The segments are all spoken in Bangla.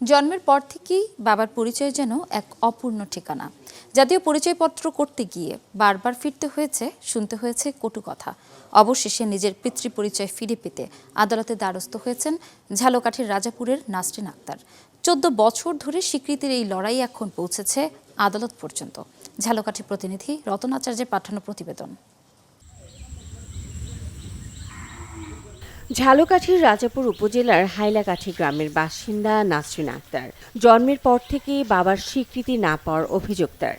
জন্মের পর থেকেই বাবার পরিচয় যেন এক অপূর্ণ ঠিকানা। জাতীয় পরিচয়পত্র করতে গিয়ে বারবার ফিরতে হয়েছে, শুনতে হয়েছে কটু কথা। অবশেষে নিজের পিতৃ পরিচয় ফিরে পেতে আদালতে দ্বারস্থ হয়েছেন ঝালকাঠির রাজাপুরের নাসরিন আক্তার। 14 বছর ধরে স্বীকৃতির এই লড়াই এখন পৌঁছেছে আদালত পর্যন্ত। ঝালকাঠি প্রতিনিধি রতন আচার্যের পাঠানো প্রতিবেদন। ঝালকাঠির রাজাপুর উপজেলার হাইলাকাঠি গ্রামের বাসিন্দা নাসরিন আক্তার। জন্মের পর থেকে বাবার স্বীকৃতি না পাওয়ার অভিযোগ তার।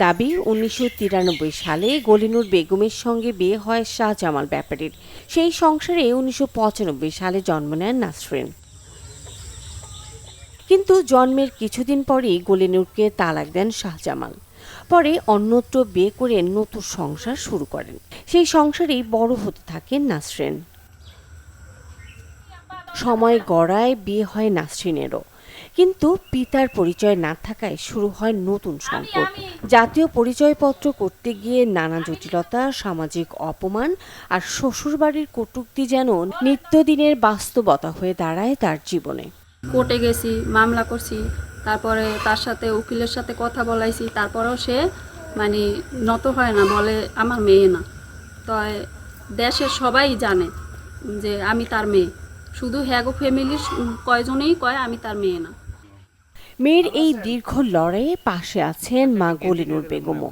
দাবি 1993 সালে গলিনুর বেগমের সঙ্গে বিয়ে হয় শাহজামাল ব্যাপারীর। সেই সংসারে 1995 সালে জন্ম নেন নাসরিন। কিন্তু জন্মের কিছুদিন পরেই গলিনুরকে তালাক দেন শাহজামাল। পরে অন্যত্র বিয়ে করে নতুন সংসার শুরু করেন। সেই সংসারেই বড় হতে থাকেন নাসরিন। সময় গড়ায় বিয়ে হয় নাসরিনেরও, কিন্তু পিতার পরিচয় না থাকায় শুরু হয় নতুন সংকট। জাতীয় পরিচয়পত্র করতে গিয়ে নানা জটিলতা, সামাজিক অপমান আর শ্বশুরবাড়ির কটূক্তি যেন নিত্যদিনের বাস্তবতা হয়ে দাঁড়ায় তার জীবনে। কোর্টে গেছি, মামলা করছি, তারপরে তার সাথে উকিলের সাথে কথা বলাইছি, তারপরেও সে মানে নত হয় না, বলে আমার মেয়ে না। তো দেশের সবাই জানে যে আমি তার মেয়ে, শুধু হ্যাগো ফ্যামিলির কয়জনেই কয় আমি তার মেয়ে না। মেয়ের এই দীর্ঘ লড়াইয়ে পাশে আছেন মা গলিনুর বেগমও।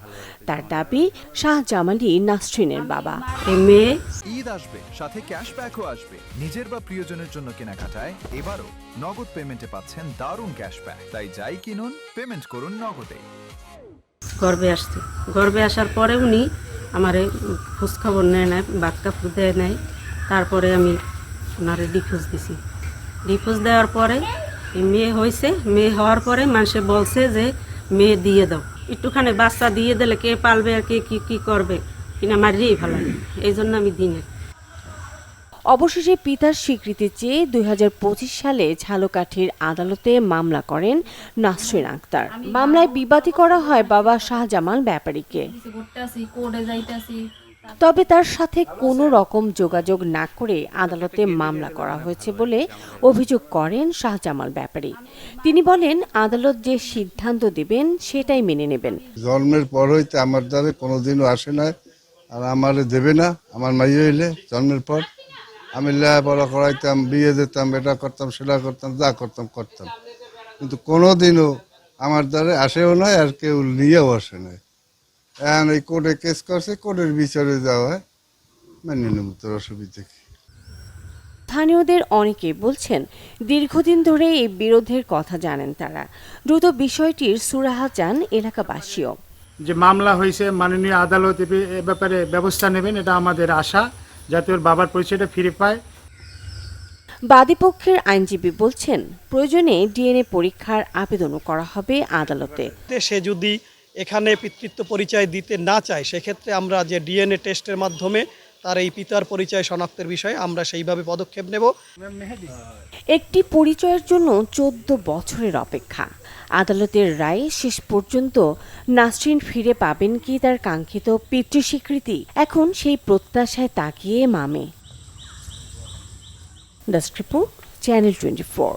তার দাবি শাহজামালই নাসরিনের বাবা। মেয়ে ঈদ আসবে, সাথে ক্যাশব্যাকও আসবে। নিজের বা প্রিয়জনের জন্য কেনাকাটায় এবারও নগদ পেমেন্টে পাচ্ছেন দারুণ ক্যাশব্যাক। তাই যাই কিনুন, পেমেন্ট করুন নগদে। গর্বে আসার পরে উনি আমারে খোঁজখবর নেয় না, ভাত কাপড় দেয় নাই। তারপরে আমি ওনারে ডিভোর্স দিছি। ডিভোর্স দেওয়ার পরে মেয়ে হয়েছে। মেয়ে হওয়ার পরে মানুষে বলছে যে মেয়ে দিয়ে দাও, একটুখানি বাচ্চা দিয়ে দিলে কে পালবে আর কে কি করবে কিনা মারিয়ে ভালো। এই জন্য আমি দিনে। অবশেষে পিতার স্বীকৃতি চেয়ে 2025 সালে ঝালকাঠির আদালতে মামলা করেন নাসরিন আক্তার। মামলায় বিবাদী করা হয় বাবা শাহজামাল ব্যাপারীকে। তবে তার সাথে কোনো রকম যোগাযোগ না করে আদালতে মামলা করা হয়েছে বলে অভিযোগ করেন শাহজামাল ব্যাপারী। তিনি বলেন, আদালত যে সিদ্ধান্ত দেবেন সেটাই মেনে নেবেন। জন্মের পর হইতে আমার দ্বারে কোনোদিনও আসে না, আর আমারে দেবে না। আমার মাইয়ে হইলে জন্মের পর আমি লেখাপড়া করাইতাম, বিয়ে দিতাম, এটা করতাম, সেটা করতাম, যা করতাম, কিন্তু কোনোদিনও আমার দ্বারে আসেও নাই, আর কেউ নিয়েও আসে নাই। এখন এই কোর্টে কেস করছে, কোর্টের বিচারে যাওয়া হয়, মেনে নেব, তোর অসুবিধা কি। স্থানীয়দের অনেকে বলছেন, দীর্ঘদিন ধরে এই বিরোধের কথা জানেন তারা। দ্রুত বিষয়টির সুরাহা চান এলাকাবাসীও। যে মামলা হয়েছে, মাননীয় আদালত এ ব্যাপারে ব্যবস্থা নেবেন, এটা আমাদের আশা, যাতে ওর বাবার পরিচয়টা ফিরে পায়। বাদীপক্ষের আইনজীবী বলছেন, প্রয়োজনে ডিএনএ পরীক্ষার আবেদনও করা হবে আদালতে। সে যদি এখানে পিতৃত্ব পরিচয় দিতে না চায়, সেক্ষেত্রে আমরা যে ডিএনএ টেস্টের মাধ্যমে তার এই পিতার পরিচয় শনাক্তের বিষয়ে আমরা সেইভাবে পদক্ষেপ নেব। একটি পরিচয়ের জন্য 14 বছরের অপেক্ষা। আদালতের রায়ে শেষ পর্যন্ত নাসরিন ফিরে পাবেন কি তার কাঙ্ক্ষিত পিতৃস্বীকৃতি? এখন সেই প্রত্যাশায় তাকিয়ে মামে। Desk report, channel 24।